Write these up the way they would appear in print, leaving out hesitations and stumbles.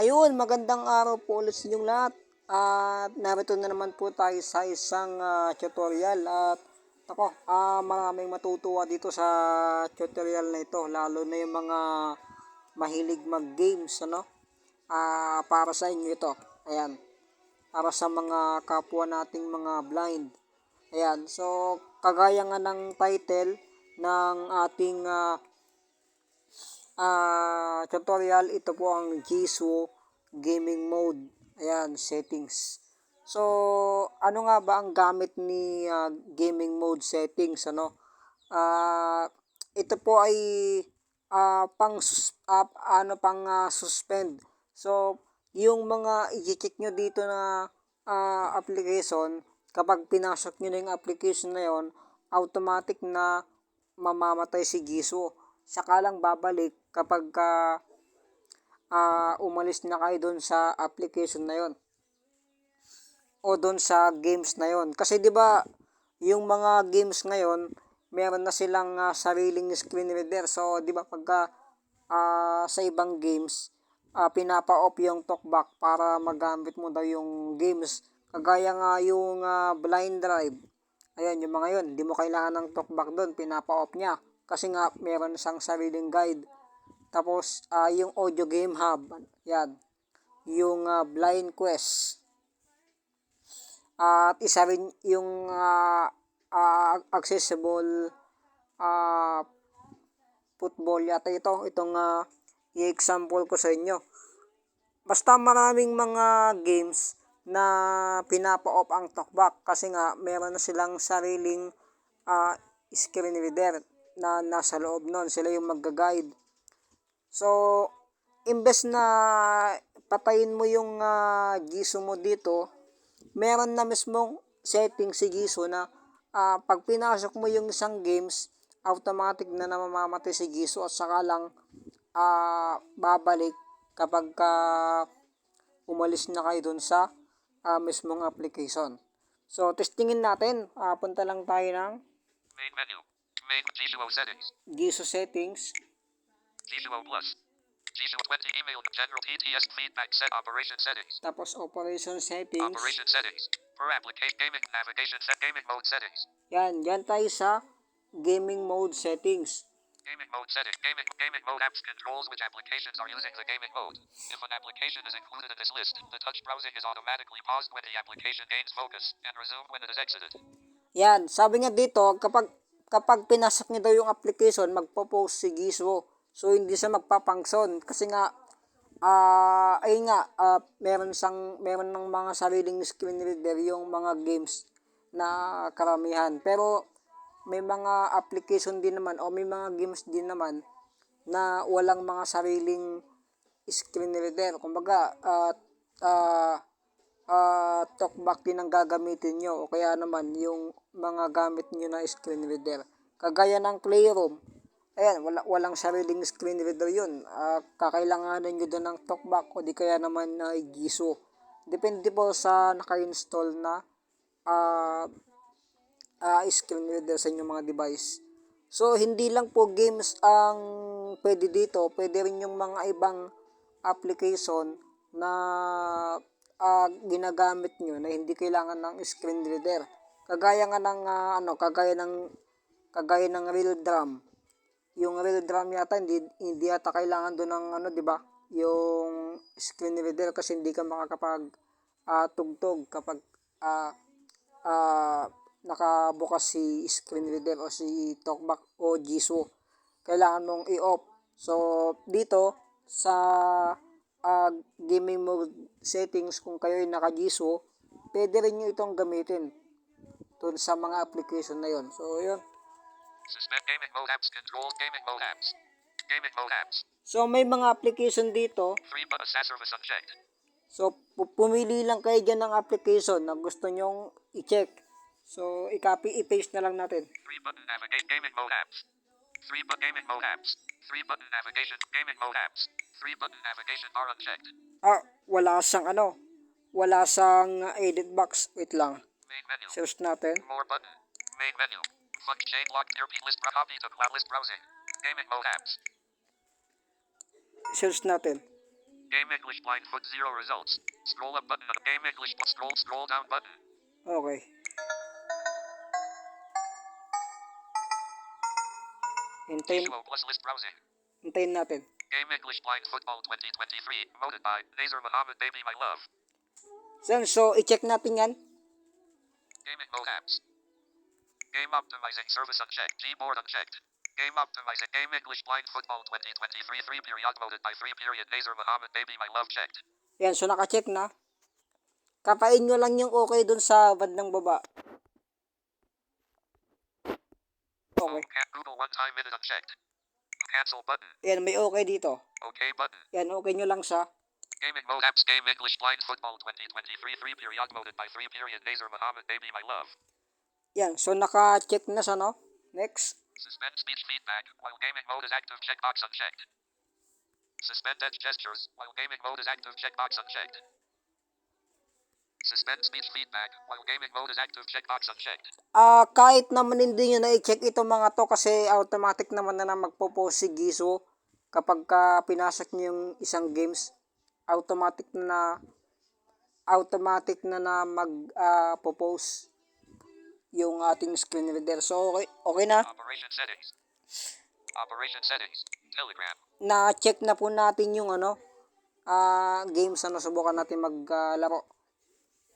Ayun, magandang araw po ulit sa inyong lahat. At narito na naman po tayo sa isang tutorial at maraming matutuwa dito sa tutorial na ito, lalo na yung mga mahilig mag-games, ano? Para sa inyo ito. Ayan, para sa mga kapwa nating mga blind. Ayan, so kagaya nga ng title ng ating tutorial, ito po ang Jisoo gaming mode. Ayan, settings. So, ano nga ba ang gamit ni gaming mode settings, ano? Ito po ay suspend. So, yung mga i-check nyo dito na application, kapag pinasok nyo na yung application na yon, automatic na mamamatay si Jisoo. Saka lang babalik kapag umalis na kayo doon sa application na yon o doon sa games na yon. Kasi 'di ba, yung mga games ngayon, meron na silang sariling screen reader. So 'di ba pagka sa ibang games, pinapa-off yung talkback para magamit mo daw yung games. Kagaya nga yung blind drive. Ayan, yung mga yon, hindi mo kailangan ng talkback doon, pinapa-off niya. Kasi nga, meron siyang sariling guide. Tapos, yung audio game hub, yan, yung blind quest. At isa rin yung accessible uh, football yata itong i-example ko sa inyo. Basta maraming mga games na pinapa-off ang talkback kasi nga meron na silang sariling uh, screen reader na nasa loob nun. Sila yung magga-guide. So, imbes na patayin mo yung Jisoo mo dito, meron na mismong setting si Jisoo na pag pinasok mo yung isang games, automatic na namamatay si Jisoo at saka lang babalik kapag umalis na kayo dun sa mismong application. So, testingin natin. Punta lang tayo ng Main menu. Main Jisoo settings. Jisoo settings. Jisoo Plus. Jisoo 20 email general TTS feedback set operation settings. Tapos operation settings. Operation settings. Per application gaming navigation set gaming mode settings. Yan tayo sa gaming mode settings. Gaming mode setting. Gaming mode apps controls which applications are using the gaming mode. If an application is included in this list, the touch browsing is automatically paused when the application gains focus and resumed when it is exited. Yan, sabi nga dito, kapag pinasok niyo daw yung application, magpo-post si Jisoo. So hindi siya magpapangsyon kasi nga meron ng mga sariling screen reader yung mga games na karamihan. Pero may mga application din naman o may mga games din naman na walang mga sariling screen reader. Kumbaga, talkback din ang gagamitin nyo o kaya naman yung mga gamit nyo na screen reader. Kagaya ng Playroom, ayan, walang sariling screen reader yun. Kakailanganan nyo doon ng talkback o di kaya naman na Jisoo. Depende po sa naka-install na screen reader sa inyong mga device. So, hindi lang po games ang pwede dito. Pwede rin yung mga ibang application na ginagamit nyo na hindi kailangan ng screen reader. Kagaya nga ng kagaya ng Real Drum. Yung Real Drum yata hindi yata kailangan doon ng 'di ba? Yung screen reader kasi hindi ka makakapag tugtog kapag nakabukas si screen reader o si talkback o Jisoo. Kailangan mong i-off. So, dito sa gaming mode settings, kung kayo ay naka-Jisoo, pwede rin nyo itong gamitin dun sa mga application na yon. So, yun. Suspend gaming mode apps control gaming mode apps. Gaming mode apps. So, may mga application dito. Free but service unchecked. So, pumili lang kayo dyan ng application na gusto nyong i-check. So, i-copy, i-paste na lang natin. 3 button navigate gaming mode apps. 3 button gaming mode apps. 3 button navigation gaming mode apps. 3 button navigation are unchecked. Wala siyang edit box. Wait lang. Main menu. Search natin. More button. Main menu. Fuck chain lock earpiece list copy to cloud list browsing. Gaming mode apps. Search natin. Game English blind foot 0 results. Scroll up button on the Game English scroll down button. Okay. Hintayin, Visual plus list browsing. hintayin natin. Game English blind football 2023. Voted by Nazar Muhammad Baby My Love. So, i-check natin yan. Gaming mode apps. Game optimizing service unchecked. Gboard unchecked. Game optimizing Game English blind football 2023 3 period voted by 3 period Nazar Muhammad Baby My Love checked. Yan, so naka-check na. Kapain nyo lang yung okay dun sa bandang baba. Okay. Google one time minute unchecked. Cancel button. Yan, may okay dito. Okay button. Yan, okay nyo lang siya. Gaming mode apps. Game English blind football 2023 3 period voted by 3 period Nazar Muhammad Baby My Love. Yan, so naka-check na siya, no? Next. Suspend speech feedback while gaming mode is active. Checkbox unchecked. Suspend edge gestures while gaming mode is active. Checkbox unchecked. Suspend speech feedback while gaming mode is active. Checkbox unchecked. Kahit naman hindi nyo na-check ito mga to kasi automatic naman na magpo-post si Giso kapag pinasok nyo yung isang games. Automatic na mag-post yung ating screen reader. So, okay na. Operation settings. Operation settings. Telegram. Na-check na po natin yung games na subukan natin maglaro.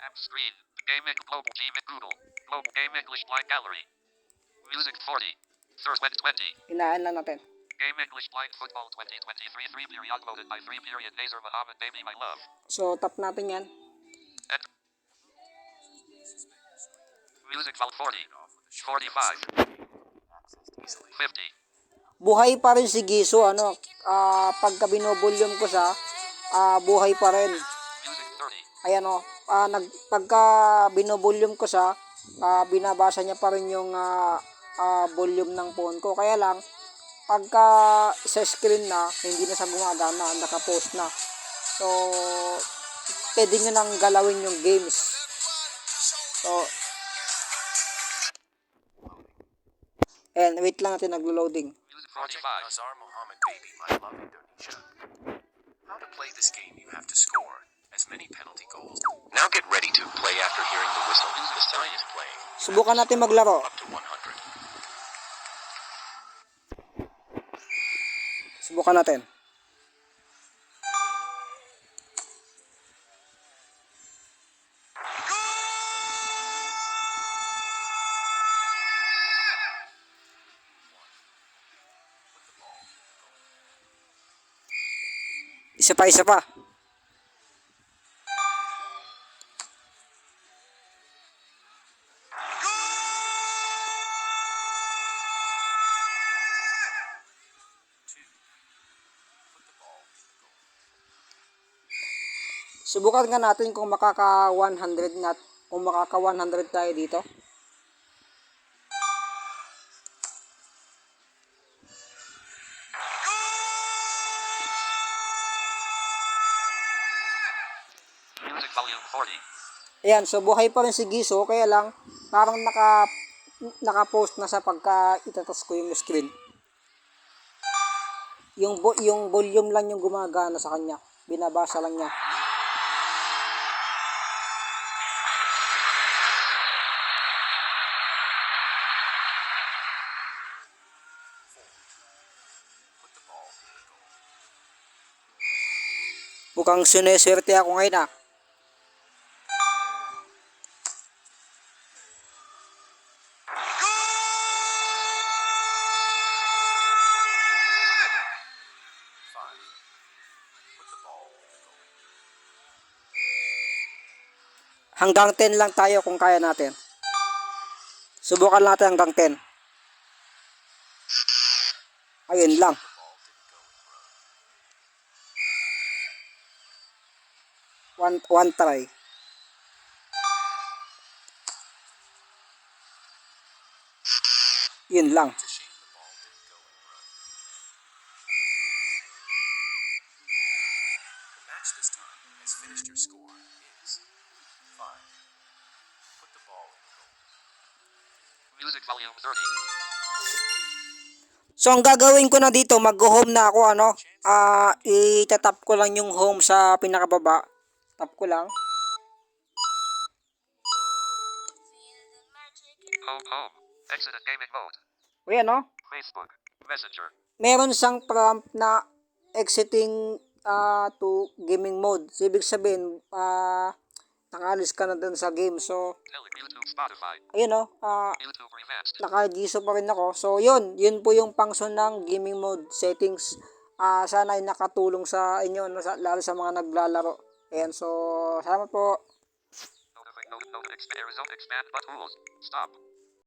App screen. Gaming Global Gmail Google. Global Game English Blind Gallery. Music 40. Third 2020. Inaan na natin. Game English Blind Football 2023 3 period voted by 3 period Nazar Muhammad Baby My Love. So, tap natin yan. And Music Val 40. 45. 50. Buhay pa rin si Giso, pagka binovolume ko siya, buhay pa rin. Music 30. Ayan pagka binovolume ko siya, binabasa niya pa rin yung volume ng phone ko. Kaya lang, pagka sa screen na, hindi na siya gumagana, naka-post na. So, pwede nyo nang galawin yung games. So, and wait lang natin, naglo-loading. Music Project 45. Nazar Muhammad Baby My Love Indonesia. How to play this game, you have to score as many penalty goals. Now get ready to play after hearing the whistle. The sign is playing. Subukan natin maglaro. Up to 100. Subukan natin. Isa pa. Subukan nga natin kung makaka 100 kung makaka 100 tayo dito. Music volume 40. Ayan, so buhay pa rin si Giso, kaya lang parang naka-post na sa pagka itatas ko yung screen. Yung volume lang yung gumagana sa kanya. Binabasa lang niya. Mukhang sineswerte ako ngayon Hanggang 10 lang tayo kung kaya natin. Subukan natin hanggang 10. Ayun lang. One try. Yun lang. The match this time has finished. Your score is 5. Put the ball in the goal. Music volume 30. So, ang gagawin ko na dito, mag-home na ako, ano, itatap ko lang yung home sa pinakababa. Tap ko lang. Home. Exit gaming mode. Ayan, no? Facebook. Messenger. Meron siyang prompt na exiting to gaming mode. So, ibig sabihin, nakalis ka na dun sa game. So, YouTube, Spotify. ayun, no? YouTube revamped. Naka-giso pa rin ako. So, yun po yung function ng gaming mode settings. Sana ay nakatulong sa inyo, no, lalo sa mga naglalaro. Ayan, so, salamat po. Expand but tools. Stop.